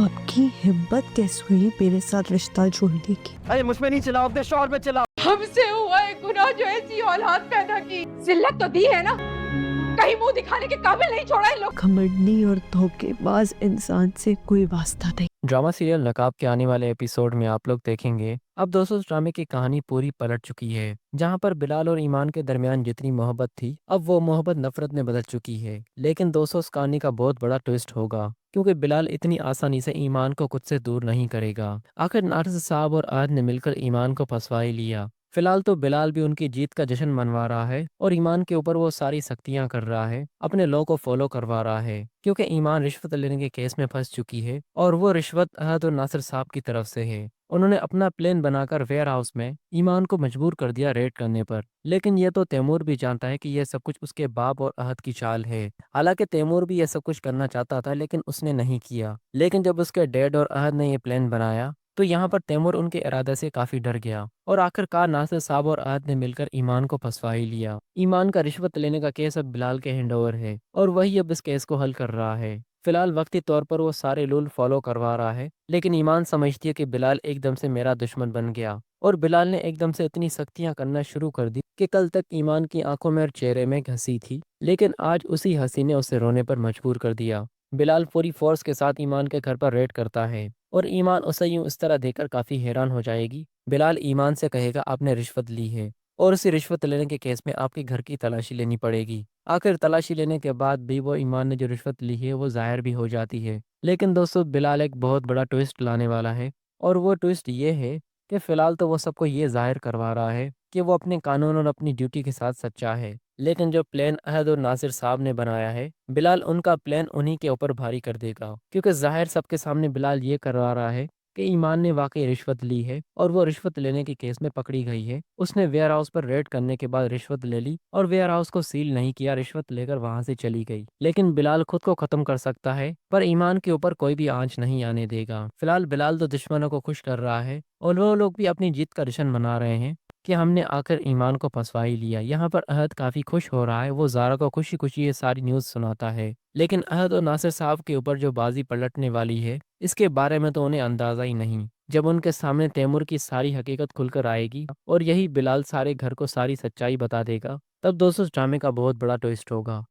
आपकी हिम्मत कैसे हुई मेरे साथ रिश्ता जोड़ने की? अरे मुझ में नहीं चलाओ, अपने शौहर पे चलाओ। हमसे हुआ एक गुनाह जो ऐसी औलाद पैदा की। जिल्लत तो दी है ना, कहीं मुंह दिखाने के काबिल नहीं छोड़ा इन लोग। घमंडी और धोखेबाज इंसान से कोई वास्ता नहीं। ड्रामा सीरियल नकाब के आने वाले एपिसोड में आप लोग देखेंगे अब दोस्तों इस ड्रामे की कहानी पूरी पलट चुकी है। जहां पर बिलाल और ईमान के दरमियान जितनी मोहब्बत थी अब वो मोहब्बत नफरत में बदल चुकी है। लेकिन दोस्तों इस कहानी का बहुत बड़ा ट्विस्ट होगा क्योंकि बिलाल इतनी आसानी से ईमान को खुद से दूर नहीं करेगा। आखिर नासिर साहब और आहद ने मिलकर ईमान को फंसवा ही लिया। फिलहाल तो बिलाल भी उनकी जीत का जश्न मनवा रहा है और ईमान के ऊपर वो सारी सख्तियां कर रहा है, अपने लॉ को फॉलो करवा रहा है क्योंकि ईमान रिश्वत लेने के केस में फंस चुकी है और वो रिश्वत अहद और नासिर साहब की तरफ से है। उन्होंने अपना प्लान बनाकर वेयर हाउस में ईमान को मजबूर कर दिया रेड करने पर। लेकिन ये तो तैमूर भी जानता है कि यह सब कुछ उसके बाप और अहद की चाल है। हालांकि तैमूर भी यह सब कुछ करना चाहता था लेकिन उसने नहीं किया। लेकिन जब उसके डैड और अहद ने यह प्लान बनाया तो यहाँ पर तैमूर उनके इरादे से काफी डर गया और आखिरकार नासिर साहब और अहद ने मिलकर ईमान को फंसवा ही लिया। ईमान का रिश्वत लेने का केस अब बिलाल के हैंडओवर है और वही अब इस केस को हल कर रहा है। फिलहाल वक्ती तौर पर वो सारे रूल फॉलो करवा रहा है लेकिन ईमान समझती है कि बिलाल एकदम से मेरा दुश्मन बन गया और बिलाल ने एकदम से इतनी सख्तियां करना शुरू कर दी कि कल तक ईमान की आंखों में और चेहरे में हंसी थी लेकिन आज उसी हंसी ने उसे रोने पर मजबूर कर दिया। बिलाल पूरी फोर्स के साथ ईमान के घर पर रेड करता है और ईमान उसे यूं इस तरह देखकर काफी हैरान हो जाएगी। बिलाल ईमान से कहेगा आपने रिश्वत ली है और उसी रिश्वत लेने के केस में आपके घर की तलाशी लेनी पड़ेगी। आखिर तलाशी लेने के बाद भी वो ईमान ने जो रिश्वत ली है वो जाहिर भी हो जाती है। लेकिन दोस्तों बिलाल एक बहुत बड़ा ट्विस्ट लाने वाला है और वो ट्विस्ट ये है कि फिलहाल तो वो सबको ये जाहिर करवा रहा है कि वो अपने कानून और अपनी ड्यूटी के साथ सच्चा है। लेकिन जो प्लान अहद और नासिर साहब ने बनाया है बिलाल उनका प्लान उन्हीं के ऊपर भारी कर देगा क्योंकि जाहिर सबके सामने बिलाल ये करवा रहा है कि ईमान ने वाकई रिश्वत ली है और वो रिश्वत लेने के केस में पकड़ी गई है। उसने वेयर हाउस पर रेड करने के बाद रिश्वत ले ली और वेयर हाउस को सील नहीं किया, रिश्वत लेकर वहां से चली गई। लेकिन बिलाल खुद को खत्म कर सकता है पर ईमान के ऊपर कोई भी आंच नहीं आने देगा। फिलहाल बिलाल तो दुश्मनों को खुश कर रहा है और वो लोग भी अपनी जीत का जश्न मना रहे हैं कि हमने आकर ईमान को फंसवा ही लिया। यहाँ पर अहद काफी खुश हो रहा है, वो जारा को खुशी खुशी ये सारी न्यूज़ सुनाता है। लेकिन अहद और नासिर साहब के ऊपर जो बाजी पलटने वाली है इसके बारे में तो उन्हें अंदाजा ही नहीं। जब उनके सामने तैमूर की सारी हकीकत खुलकर आएगी और यही बिलाल सारे घर को सारी सच्चाई बता देगा तब दोस्तों इस ड्रामे का बहुत बड़ा ट्विस्ट होगा।